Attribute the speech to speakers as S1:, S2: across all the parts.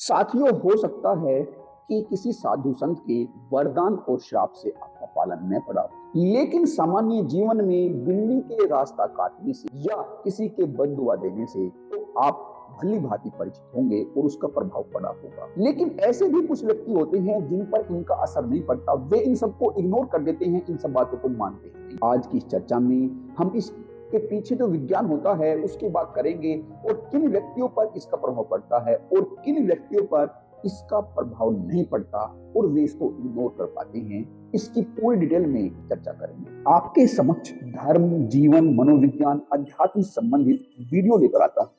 S1: साथियों, हो सकता है कि किसी साधु संत के वरदान और श्राप से आपका पालन न पड़ा हो, लेकिन सामान्य जीवन में बिल्ली के रास्ता काटने से या किसी के बददुआ देने से तो आप भली भांति परिचित होंगे और उसका प्रभाव पड़ा होगा। लेकिन ऐसे भी कुछ व्यक्ति होते हैं जिन पर इनका असर नहीं पड़ता, वे इन सबको इग्नोर कर देते हैं, इन सब बातों को मानते हैं नहीं। आज की इस चर्चा में हम इसके पीछे जो विज्ञान होता है उसकी बात करेंगे और किन व्यक्तियों पर इसका प्रभाव पड़ता है और किन व्यक्तियों पर इसका प्रभाव नहीं पड़ता और वे इसको इग्नोर कर पाते हैं, इसकी पूरी डिटेल में चर्चा करेंगे। आपके समक्ष धर्म, जीवन, मनोविज्ञान, अध्यात्म संबंधित वीडियो लेकर आता हूं।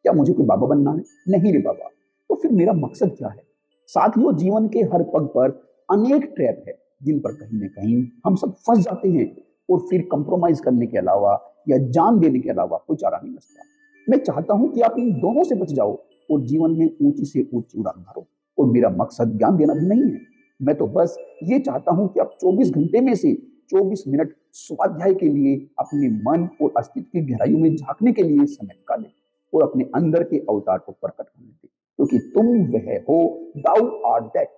S1: क्या मुझे कोई बाबा बनना है? नहीं रे बाबा। तो फिर मेरा मकसद क्या है? साथियों, जीवन के हर पग पर अनेक ट्रैप है जिन पर कहीं न कहीं हम सब फंस जाते हैं और फिर कंप्रोमाइज करने के अलावा या जान देने के अलावा कोई चारा नहीं बचता। मैं चाहता हूं कि आप इन दोनों से बच जाओ और जीवन में ऊंची से ऊंची उड़ान भरो। और मेरा मकसद ज्ञान देना भी नहीं है। मैं तो बस ये चाहता हूं कि आप 24 घंटे में से 24 मिनट स्वाध्याय के लिए अपने मन और अस्तित्व की गहराइयों में झांकने के लिए समय निकालें और अपने अंदर के अवतार को प्रकट करने दें, क्योंकि तुम वह हो, दाउ आर दैट।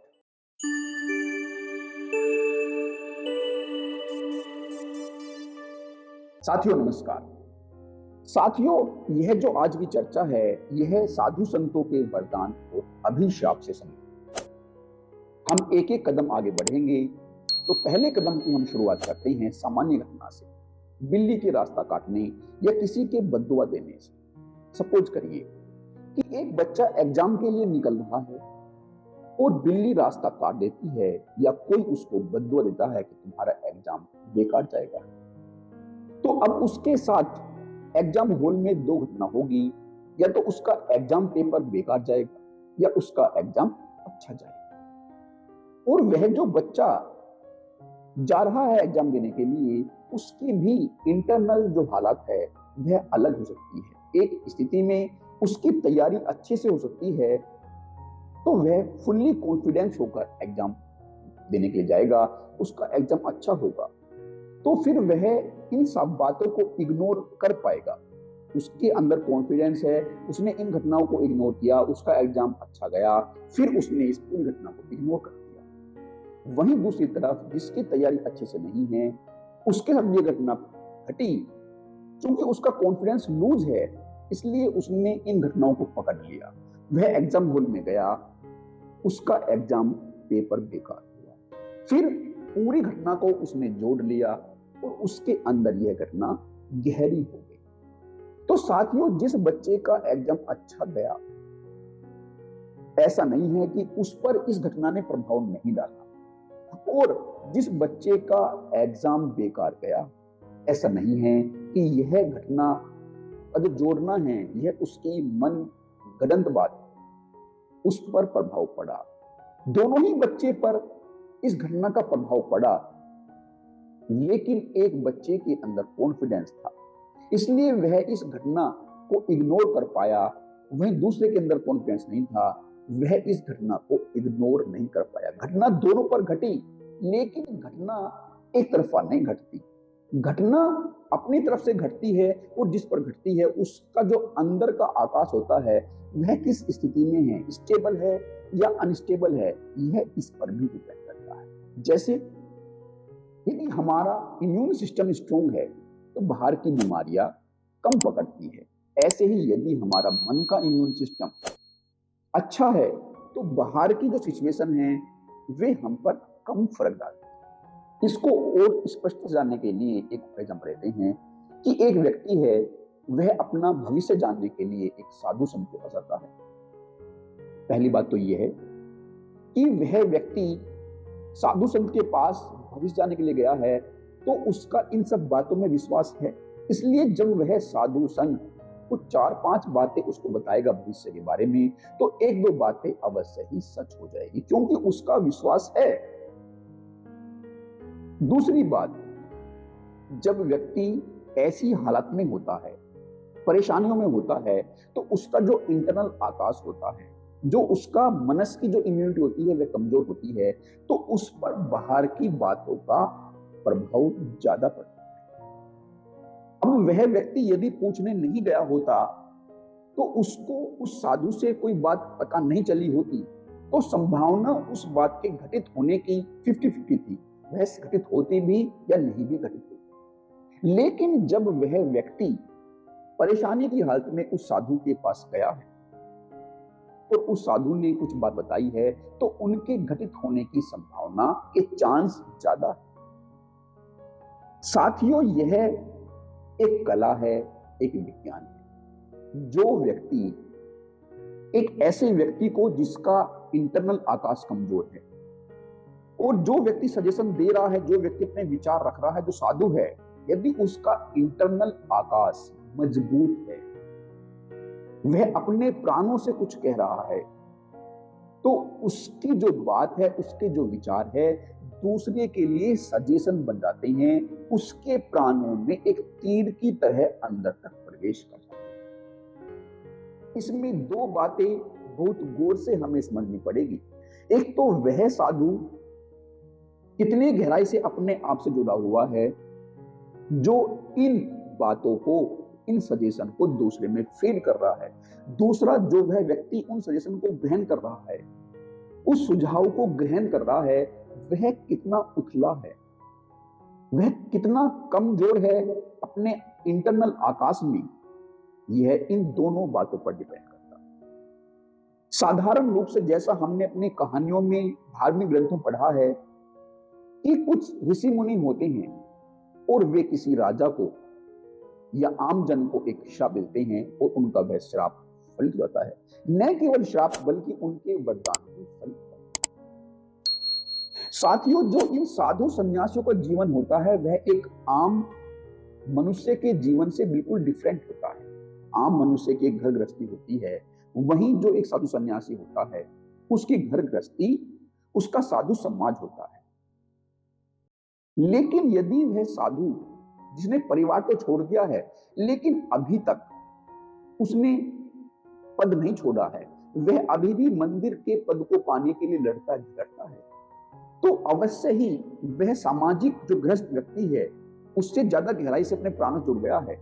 S1: साथियों नमस्कार। साथियों, यह जो आज की चर्चा है यह साधु संतों के वरदान और अभिशाप से संबंधित। हम एक एक कदम आगे बढ़ेंगे। तो पहले कदम की हम शुरुआत करते हैं सामान्य घटना से, बिल्ली के रास्ता काटने या किसी के बददुआ देने से। सपोज करिए कि एक बच्चा एग्जाम के लिए निकल रहा है और बिल्ली रास्ता काट देती है या कोई उसको बददुआ देता है कि तुम्हारा एग्जाम बेकार जाएगा। तो अब उसके साथ एग्जाम हॉल में दो घटना होगी, या तो उसका एग्जाम पेपर बेकार जाएगा या उसका एग्जाम अच्छा जाएगा। और वह जो बच्चा जा रहा है एग्जाम देने के लिए, उसकी भी इंटरनल जो हालत है वह अलग हो सकती है। एक स्थिति में उसकी तैयारी अच्छे से हो सकती है तो वह फुल्ली कॉन्फिडेंस होकर एग्जाम देने के लिए जाएगा, उसका एग्जाम अच्छा होगा। तो फिर वह इन सब बातों को इग्नोर कर पाएगा। उसके अंदर कॉन्फिडेंस है, उसने इन घटनाओं को इग्नोर किया, उसका एग्जाम अच्छा गया, फिर उसने इस पूरी घटना को इग्नोर कर दिया। वहीं दूसरी तरफ जिसकी तैयारी अच्छे से नहीं है, उसके साथ ये घटना घटी, क्योंकि उसका कॉन्फिडेंस लूज है, इसलिए उसने इन घटनाओं को पकड़ लिया। वह एग्जाम हॉल में गया, उसका एग्जाम पेपर बेकार हुआ। फिर पूरी घटना को उसने जोड़ लिया और उसके अंदर यह घटना गहरी हो गई। तो साथियों, जिस बच्चे का एग्जाम अच्छा गया, ऐसा नहीं है कि उस पर इस घटना ने प्रभाव नहीं डाला, और जिस बच्चे का एग्जाम बेकार गया, ऐसा नहीं है कि यह घटना का जो जोड़ना है यह उसकी मन गढ़ंत बात, उस पर प्रभाव पड़ा। दोनों ही बच्चे पर इस घटना का प्रभाव पड़ा, लेकिन एक बच्चे के अंदर कॉन्फिडेंस था, इसलिए वह इस घटना को इग्नोर कर पाया। वहीं दूसरे के अंदर कॉन्फिडेंस नहीं था, वह इस घटना को इग्नोर नहीं कर पाया। घटना दोनों पर घटी, लेकिन घटना एक तरफा नहीं घटती। घटना अपनी तरफ से घटती है और जिस पर घटती है उसका जो अंदर का आकाश होता है वह किस स्थिति में है, स्टेबल है या अनस्टेबल है, यह इस पर भी डिपेंड करता है। जैसे यदि हमारा इम्यून सिस्टम स्ट्रोंग है तो बाहर की बीमारियां कम पकड़ती है। ऐसे ही यदि हमारा मन का इम्यून सिस्टम अच्छा है तो बाहर की जो सिचुएशन है वे हम पर कम फर्क डालती है। इसको और स्पष्ट जानने के लिए एक एग्जांपल लेते हैं कि एक व्यक्ति है, वह अपना भविष्य जानने के लिए एक साधु संत के पास आता है। पहली बात तो यह है कि वह व्यक्ति साधु संत के पास भविष्य जानने के लिए गया है तो उसका इन सब बातों में विश्वास है, इसलिए जब वह साधु संत कुछ 4-5 बातें उसको बताएगा भविष्य के बारे में, तो 1-2 बातें अवश्य ही सच हो जाएगी, क्योंकि उसका विश्वास है। दूसरी बात, जब व्यक्ति ऐसी हालत में होता है, परेशानियों में होता है, तो उसका जो इंटरनल आकाश होता है, जो उसका मनस की जो इम्यूनिटी होती है वह कमजोर होती है, तो उस पर बाहर की बातों का प्रभाव ज्यादा पड़ता है। अब वह व्यक्ति यदि पूछने नहीं गया होता तो उसको उस साधु से कोई बात पता नहीं चली होती तो संभावना उस बात के घटित होने की 50-50 थी, वह घटित होती भी या नहीं भी घटित होती। लेकिन जब वह व्यक्ति परेशानी की हालत में उस साधु के पास गया है और उस साधु ने कुछ बात बताई है तो उनके घटित होने की संभावना के चांस ज्यादा है। साथियों, यह एक कला है, एक विज्ञान है। जो व्यक्ति एक ऐसे व्यक्ति को जिसका इंटरनल आकाश कमजोर है और जो व्यक्ति सजेशन दे रहा है, जो व्यक्ति अपने विचार रख रहा है, जो साधु है, यदि उसका इंटरनल आकाश मजबूत है, वह अपने प्राणों से कुछ कह रहा है, तो उसकी जो बात है, उसके जो विचार है, दूसरे के लिए सजेशन बन जाते हैं, उसके प्राणों में एक तीर की तरह अंदर तक प्रवेश कर जाते हैं। इसमें दो बातें बहुत गौर से हमें समझनी पड़ेगी। एक तो वह साधु कितने गहराई से अपने आप से जुड़ा हुआ है जो इन बातों को, इन सजेशन को दूसरे में फीड कर रहा है। दूसरा, जो वह व्यक्ति उन सजेशन को ग्रहण कर रहा है, उस सुझाव को ग्रहण कर रहा है, वह कितना उथला है, वह कितना कमजोर है अपने इंटरनल आकाश में, यह इन दोनों बातों पर डिपेंड करता है। साधारण रूप से जैसा हमने अपनी कहानियों में, धार्मिक ग्रंथों पढ़ा है कि कुछ ऋषि मुनि होते हैं और वे किसी राजा को या आम जन को एक श्राप देते हैं और उनका वह श्राप फलित होता है। न केवल श्राप बल्कि उनके वरदान भी फलित होते हैं। साथियों, जो इन साधु सन्यासियों का जीवन होता है वह एक आम मनुष्य के जीवन से बिल्कुल डिफरेंट होता है। आम मनुष्य की घर गृहस्थी होती है, वहीं जो एक साधु सन्यासी होता है उसकी घर गृहस्थी, उसका साधु समाज होता है। लेकिन यदि वह साधु जिसने परिवार को छोड़ दिया है लेकिन अभी तक उसने पद नहीं छोड़ा है, वह अभी भी मंदिर के पद को पाने के लिए लड़ता झगड़ता है, तो अवश्य ही वह सामाजिक जो गृहस्थ व्यक्ति है उससे ज्यादा गहराई से अपने प्राणों जुड़ गया है,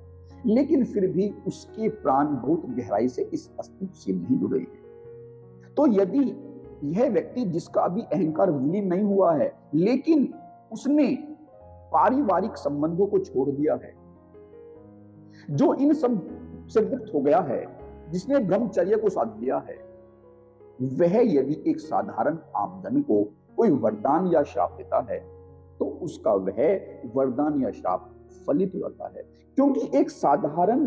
S1: लेकिन फिर भी उसके प्राण बहुत गहराई से इस अस्तित्व से नहीं जुड़े हैं। तो यदि यह व्यक्ति जिसका अभी अहंकार विलीन नहीं हुआ है लेकिन उसने पारिवारिक संबंधों को छोड़ दिया है, जो इन सब से मुक्त हो गया है, जिसने ब्रह्मचर्य को साध लिया है, वह यदि एक साधारण आमजन को कोई वरदान या श्राप देता है तो उसका वह वरदान या श्राप फलित होता है। क्योंकि एक साधारण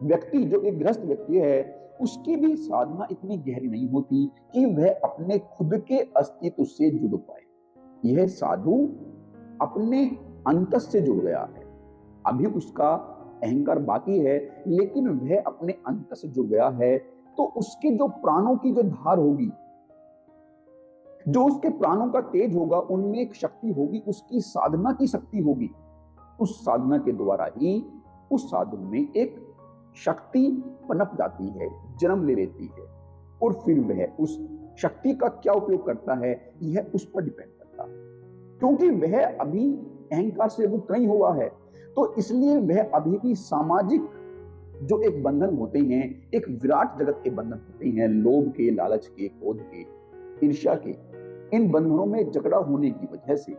S1: व्यक्ति जो एक गृहस्थ व्यक्ति है उसकी भी साधना इतनी गहरी नहीं होती कि वह अपने खुद के अस्तित्व से जुड़ पाए। यह साधु अपने अंतस से जुड़ गया है, अभी उसका अहंकार बाकी है लेकिन वह अपने अंतस से जुड़ गया है, तो उसके जो प्राणों की जो धार होगी, जो उसके प्राणों का तेज होगा, उनमें एक शक्ति होगी, उसकी साधना की शक्ति होगी। उस साधना के द्वारा ही उस साधु में एक शक्ति पनप जाती है, जन्म ले लेती है, और फिर वह उस शक्ति का क्या उपयोग करता है यह उस पर डिपेंड करता है। क्योंकि वह अभी अहंकार से मुक्त नहीं हुआ है, तो इसलिए वह अभी भी सामाजिक जो एक बंधन होते हैं, एक विराट जगत के बंधन होते हैं, लोभ के, लालच के, क्रोध के, ईर्ष्या के, इन बंधनों में जकड़ा होने की वजह से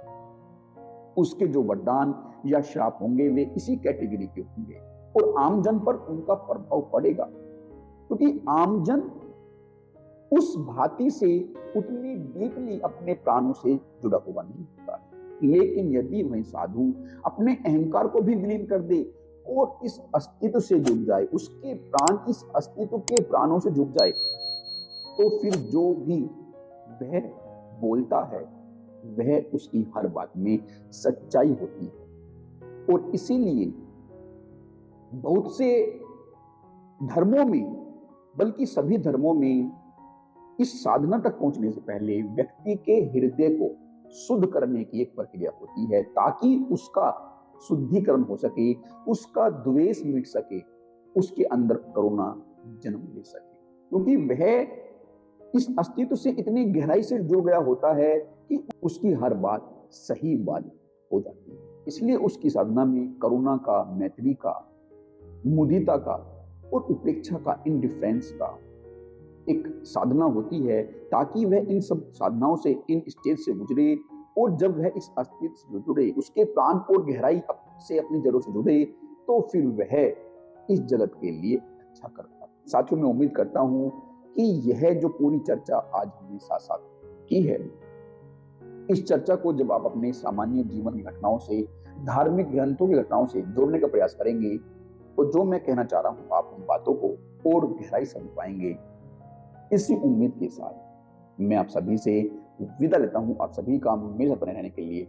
S1: उसके जो वरदान या श्राप होंगे वे इसी कैटेगरी के होंगे और आमजन पर उनका प्रभाव पड़ेगा। क्योंकि आमजन उस भांति से उतनी डीपली अपने प्राणों से जुड़ा हुआ नहीं होता है। लेकिन यदि वह साधु अपने अहंकार को भी विलीन कर दे और इस अस्तित्व से जुड़ जाए, उसके प्राण इस अस्तित्व के प्राणों से जुड़ जाए, तो फिर जो भी वह बोलता है वह उसकी हर बात में सच्चाई होती है। और इसीलिए बहुत से धर्मों में, बल्कि सभी धर्मों में, इस साधना तक पहुंचने से पहले व्यक्ति के हृदय को शुद्ध करने की एक प्रक्रिया होती है, ताकि उसका शुद्धिकरण हो सके, उसका द्वेष मिट सके, उसके अंदर करुणा जन्म ले सके। क्योंकि वह इस अस्तित्व से इतनी गहराई से जुड़ गया होता है कि उसकी हर बात सही बात हो जाती है। इसलिए उसकी साधना में करुणा का, मैत्री का, मुदिता का और उपेक्षा का, इंडिफरेंस का एक साधना होती है, ताकि वह इन सब साधनाओं से, इन स्टेज से गुजरे, और जब वह इस अस्तित्व से जुड़े, उसके प्राण और गहराई से अपनी जड़ों से जुड़े, तो फिर वह इस जगत के लिए अच्छा करता है। साथियों, मैं उम्मीद करता हूं कि यह जो पूरी चर्चा आज हमने साथ साथ की है, इस चर्चा को जब आप अपने सामान्य जीवन की घटनाओं से, धार्मिक ग्रंथों की घटनाओं से जोड़ने का प्रयास करेंगे, तो जो मैं कहना चाह रहा हूं, आप उन बातों को और गहराई समझ पाएंगे। इसी उम्मीद के साथ मैं आप सभी से विदा लेता हूं। आप सभी का मेरे साथ बने रहने के लिए